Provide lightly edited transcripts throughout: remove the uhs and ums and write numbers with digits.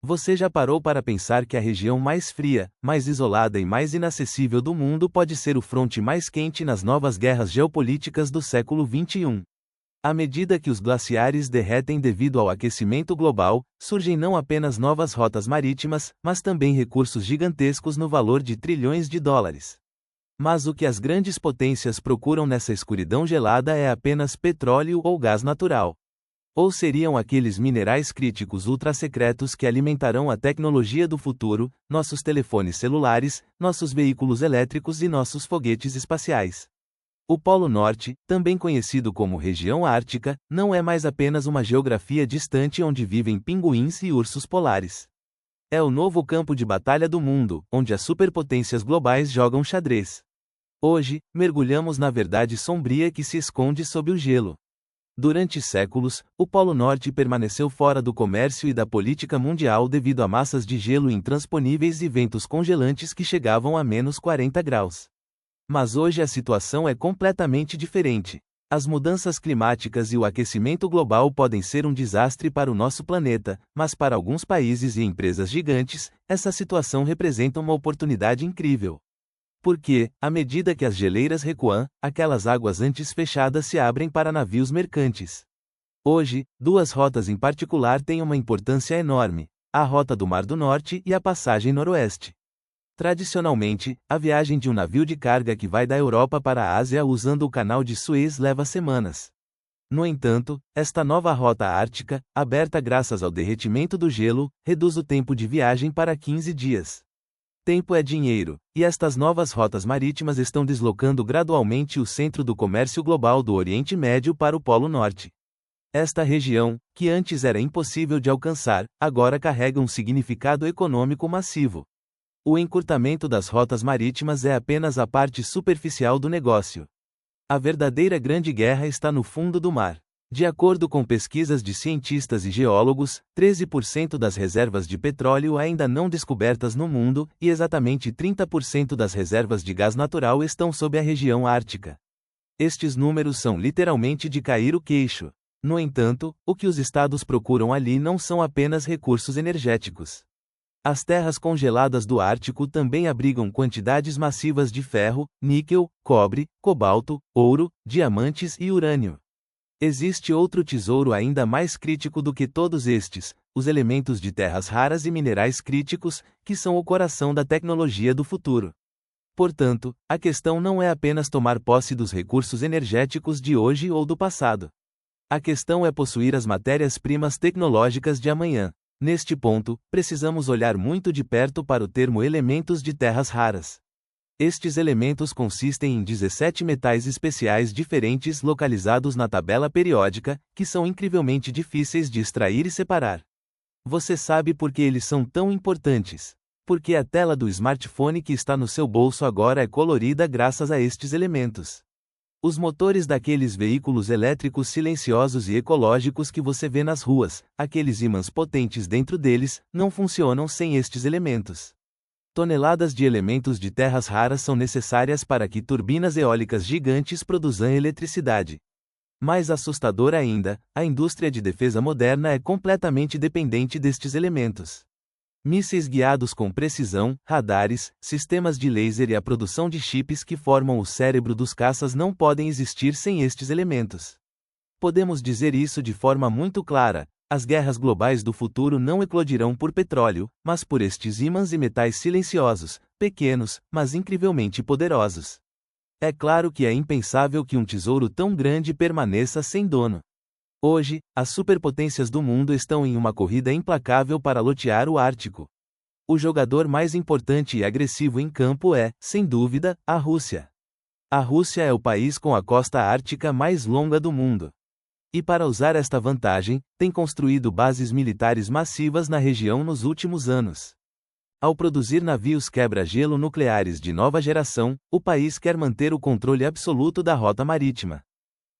Você já parou para pensar que a região mais fria, mais isolada e mais inacessível do mundo pode ser o fronte mais quente nas novas guerras geopolíticas do século XXI? À medida que os glaciares derretem devido ao aquecimento global, surgem não apenas novas rotas marítimas, mas também recursos gigantescos no valor de trilhões de dólares. Mas o que as grandes potências procuram nessa escuridão gelada é apenas petróleo ou gás natural. Ou seriam aqueles minerais críticos ultrassecretos que alimentarão a tecnologia do futuro, nossos telefones celulares, nossos veículos elétricos e nossos foguetes espaciais. O Polo Norte, também conhecido como região ártica, não é mais apenas uma geografia distante onde vivem pinguins e ursos polares. É o novo campo de batalha do mundo, onde as superpotências globais jogam xadrez. Hoje, mergulhamos na verdade sombria que se esconde sob o gelo. Durante séculos, o Polo Norte permaneceu fora do comércio e da política mundial devido a massas de gelo intransponíveis e ventos congelantes que chegavam a menos 40 graus. Mas hoje a situação é completamente diferente. As mudanças climáticas e o aquecimento global podem ser um desastre para o nosso planeta, mas para alguns países e empresas gigantes, essa situação representa uma oportunidade incrível. Porque, à medida que as geleiras recuam, aquelas águas antes fechadas se abrem para navios mercantes. Hoje, duas rotas em particular têm uma importância enorme: a Rota do Mar do Norte e a Passagem Noroeste. Tradicionalmente, a viagem de um navio de carga que vai da Europa para a Ásia usando o Canal de Suez leva semanas. No entanto, esta nova rota ártica, aberta graças ao derretimento do gelo, reduz o tempo de viagem para 15 dias. Tempo é dinheiro, e estas novas rotas marítimas estão deslocando gradualmente o centro do comércio global do Oriente Médio para o Polo Norte. Esta região, que antes era impossível de alcançar, agora carrega um significado econômico massivo. O encurtamento das rotas marítimas é apenas a parte superficial do negócio. A verdadeira grande guerra está no fundo do mar. De acordo com pesquisas de cientistas e geólogos, 13% das reservas de petróleo ainda não descobertas no mundo, e exatamente 30% das reservas de gás natural estão sob a região ártica. Estes números são literalmente de cair o queixo. No entanto, o que os estados procuram ali não são apenas recursos energéticos. As terras congeladas do Ártico também abrigam quantidades massivas de ferro, níquel, cobre, cobalto, ouro, diamantes e urânio. Existe outro tesouro ainda mais crítico do que todos estes: os elementos de terras raras e minerais críticos, que são o coração da tecnologia do futuro. Portanto, a questão não é apenas tomar posse dos recursos energéticos de hoje ou do passado. A questão é possuir as matérias-primas tecnológicas de amanhã. Neste ponto, precisamos olhar muito de perto para o termo elementos de terras raras. Estes elementos consistem em 17 metais especiais diferentes localizados na tabela periódica, que são incrivelmente difíceis de extrair e separar. Você sabe por que eles são tão importantes? Porque a tela do smartphone que está no seu bolso agora é colorida graças a estes elementos. Os motores daqueles veículos elétricos silenciosos e ecológicos que você vê nas ruas, aqueles ímãs potentes dentro deles, não funcionam sem estes elementos. Toneladas de elementos de terras raras são necessárias para que turbinas eólicas gigantes produzam eletricidade. Mais assustador ainda, a indústria de defesa moderna é completamente dependente destes elementos. Mísseis guiados com precisão, radares, sistemas de laser e a produção de chips que formam o cérebro dos caças não podem existir sem estes elementos. Podemos dizer isso de forma muito clara: as guerras globais do futuro não eclodirão por petróleo, mas por estes ímãs e metais silenciosos, pequenos, mas incrivelmente poderosos. É claro que é impensável que um tesouro tão grande permaneça sem dono. Hoje, as superpotências do mundo estão em uma corrida implacável para lotear o Ártico. O jogador mais importante e agressivo em campo é, sem dúvida, a Rússia. A Rússia é o país com a costa ártica mais longa do mundo. E para usar esta vantagem, tem construído bases militares massivas na região nos últimos anos. Ao produzir navios quebra-gelo nucleares de nova geração, o país quer manter o controle absoluto da rota marítima.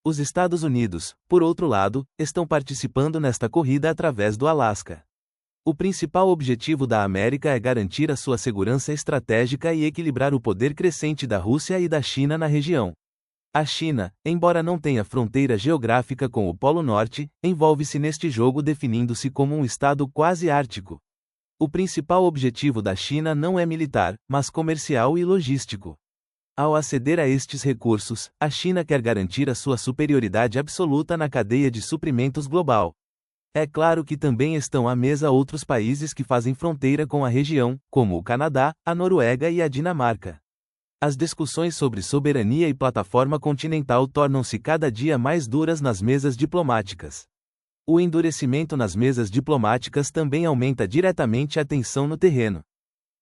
Os Estados Unidos, por outro lado, estão participando nesta corrida através do Alasca. O principal objetivo da América é garantir a sua segurança estratégica e equilibrar o poder crescente da Rússia e da China na região. A China, embora não tenha fronteira geográfica com o Polo Norte, envolve-se neste jogo definindo-se como um estado quase ártico. O principal objetivo da China não é militar, mas comercial e logístico. Ao aceder a estes recursos, a China quer garantir a sua superioridade absoluta na cadeia de suprimentos global. É claro que também estão à mesa outros países que fazem fronteira com a região, como o Canadá, a Noruega e a Dinamarca. As discussões sobre soberania e plataforma continental tornam-se cada dia mais duras nas mesas diplomáticas. O endurecimento nas mesas diplomáticas também aumenta diretamente a tensão no terreno.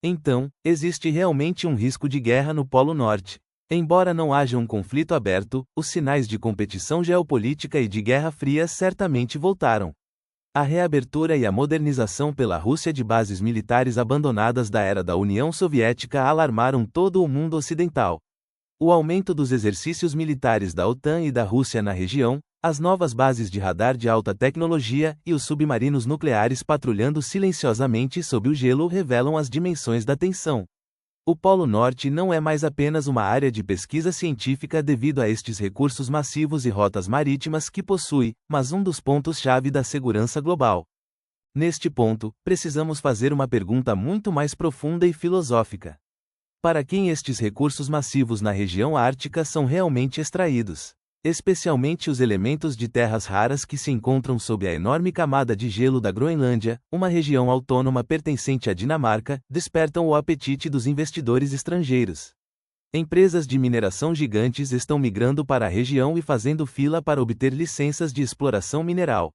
Então, existe realmente um risco de guerra no Polo Norte. Embora não haja um conflito aberto, os sinais de competição geopolítica e de Guerra Fria certamente voltaram. A reabertura e a modernização pela Rússia de bases militares abandonadas da era da União Soviética alarmaram todo o mundo ocidental. O aumento dos exercícios militares da OTAN e da Rússia na região, as novas bases de radar de alta tecnologia e os submarinos nucleares patrulhando silenciosamente sob o gelo revelam as dimensões da tensão. O Polo Norte não é mais apenas uma área de pesquisa científica devido a estes recursos massivos e rotas marítimas que possui, mas um dos pontos-chave da segurança global. Neste ponto, precisamos fazer uma pergunta muito mais profunda e filosófica. Para quem estes recursos massivos na região ártica são realmente extraídos? Especialmente os elementos de terras raras que se encontram sob a enorme camada de gelo da Groenlândia, uma região autônoma pertencente à Dinamarca, despertam o apetite dos investidores estrangeiros. Empresas de mineração gigantes estão migrando para a região e fazendo fila para obter licenças de exploração mineral.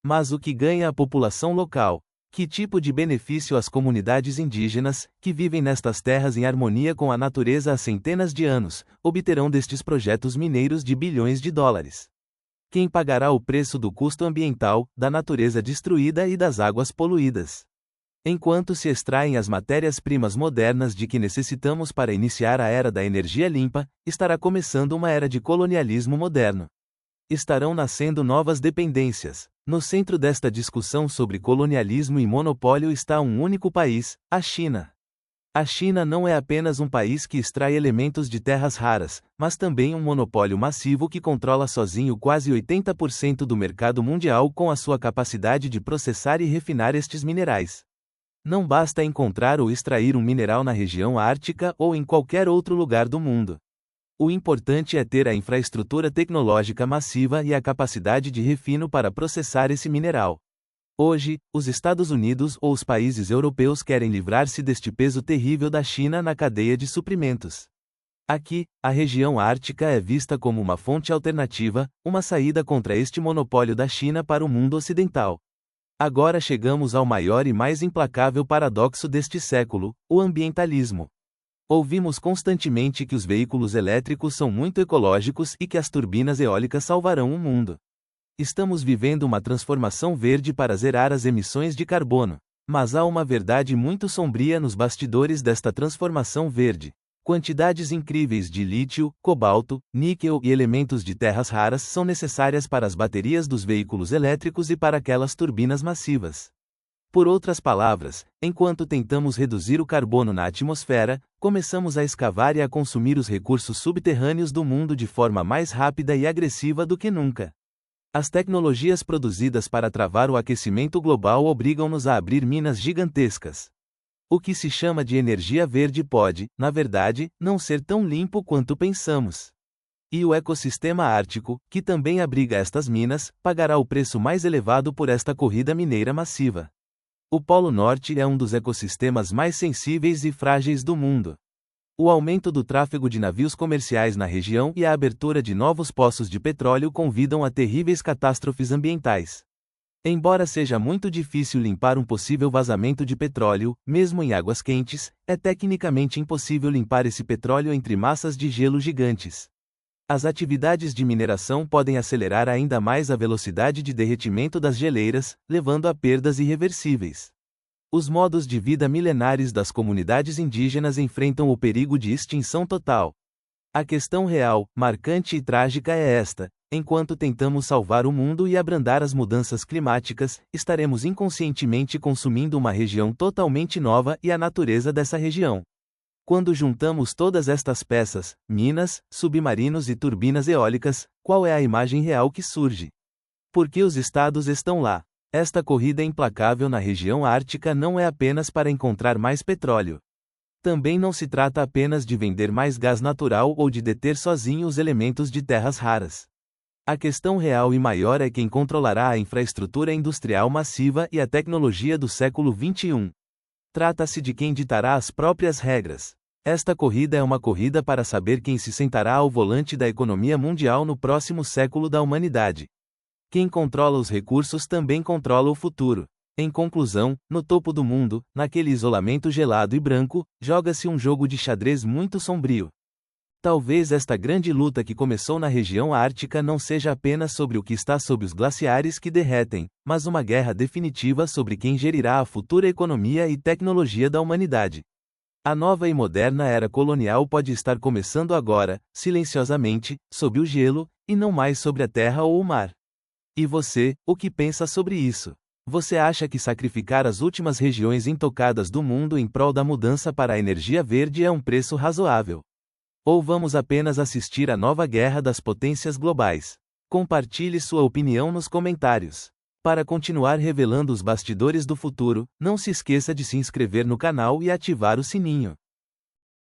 Mas o que ganha a população local? Que tipo de benefício as comunidades indígenas, que vivem nestas terras em harmonia com a natureza há centenas de anos, obterão destes projetos mineiros de bilhões de dólares? Quem pagará o preço do custo ambiental, da natureza destruída e das águas poluídas? Enquanto se extraem as matérias-primas modernas de que necessitamos para iniciar a era da energia limpa, estará começando uma era de colonialismo moderno. Estarão nascendo novas dependências. No centro desta discussão sobre colonialismo e monopólio está um único país, a China. A China não é apenas um país que extrai elementos de terras raras, mas também um monopólio massivo que controla sozinho quase 80% do mercado mundial com a sua capacidade de processar e refinar estes minerais. Não basta encontrar ou extrair um mineral na região ártica ou em qualquer outro lugar do mundo. O importante é ter a infraestrutura tecnológica massiva e a capacidade de refino para processar esse mineral. Hoje, os Estados Unidos ou os países europeus querem livrar-se deste peso terrível da China na cadeia de suprimentos. Aqui, a região ártica é vista como uma fonte alternativa, uma saída contra este monopólio da China para o mundo ocidental. Agora chegamos ao maior e mais implacável paradoxo deste século, o ambientalismo. Ouvimos constantemente que os veículos elétricos são muito ecológicos e que as turbinas eólicas salvarão o mundo. Estamos vivendo uma transformação verde para zerar as emissões de carbono. Mas há uma verdade muito sombria nos bastidores desta transformação verde. Quantidades incríveis de lítio, cobalto, níquel e elementos de terras raras são necessárias para as baterias dos veículos elétricos e para aquelas turbinas massivas. Por outras palavras, enquanto tentamos reduzir o carbono na atmosfera, começamos a escavar e a consumir os recursos subterrâneos do mundo de forma mais rápida e agressiva do que nunca. As tecnologias produzidas para travar o aquecimento global obrigam-nos a abrir minas gigantescas. O que se chama de energia verde pode, na verdade, não ser tão limpo quanto pensamos. E o ecossistema ártico, que também abriga estas minas, pagará o preço mais elevado por esta corrida mineira massiva. O Polo Norte é um dos ecossistemas mais sensíveis e frágeis do mundo. O aumento do tráfego de navios comerciais na região e a abertura de novos poços de petróleo convidam a terríveis catástrofes ambientais. Embora seja muito difícil limpar um possível vazamento de petróleo, mesmo em águas quentes, é tecnicamente impossível limpar esse petróleo entre massas de gelo gigantes. As atividades de mineração podem acelerar ainda mais a velocidade de derretimento das geleiras, levando a perdas irreversíveis. Os modos de vida milenares das comunidades indígenas enfrentam o perigo de extinção total. A questão real, marcante e trágica é esta: enquanto tentamos salvar o mundo e abrandar as mudanças climáticas, estaremos inconscientemente consumindo uma região totalmente nova e a natureza dessa região. Quando juntamos todas estas peças, minas, submarinos e turbinas eólicas, qual é a imagem real que surge? Por que os estados estão lá? Esta corrida implacável na região ártica não é apenas para encontrar mais petróleo. Também não se trata apenas de vender mais gás natural ou de deter sozinho os elementos de terras raras. A questão real e maior é quem controlará a infraestrutura industrial massiva e a tecnologia do século XXI. Trata-se de quem ditará as próprias regras. Esta corrida é uma corrida para saber quem se sentará ao volante da economia mundial no próximo século da humanidade. Quem controla os recursos também controla o futuro. Em conclusão, no topo do mundo, naquele isolamento gelado e branco, joga-se um jogo de xadrez muito sombrio. Talvez esta grande luta que começou na região ártica não seja apenas sobre o que está sob os glaciares que derretem, mas uma guerra definitiva sobre quem gerirá a futura economia e tecnologia da humanidade. A nova e moderna era colonial pode estar começando agora, silenciosamente, sob o gelo, e não mais sobre a terra ou o mar. E você, o que pensa sobre isso? Você acha que sacrificar as últimas regiões intocadas do mundo em prol da mudança para a energia verde é um preço razoável? Ou vamos apenas assistir à nova guerra das potências globais? Compartilhe sua opinião nos comentários. Para continuar revelando os bastidores do futuro, não se esqueça de se inscrever no canal e ativar o sininho.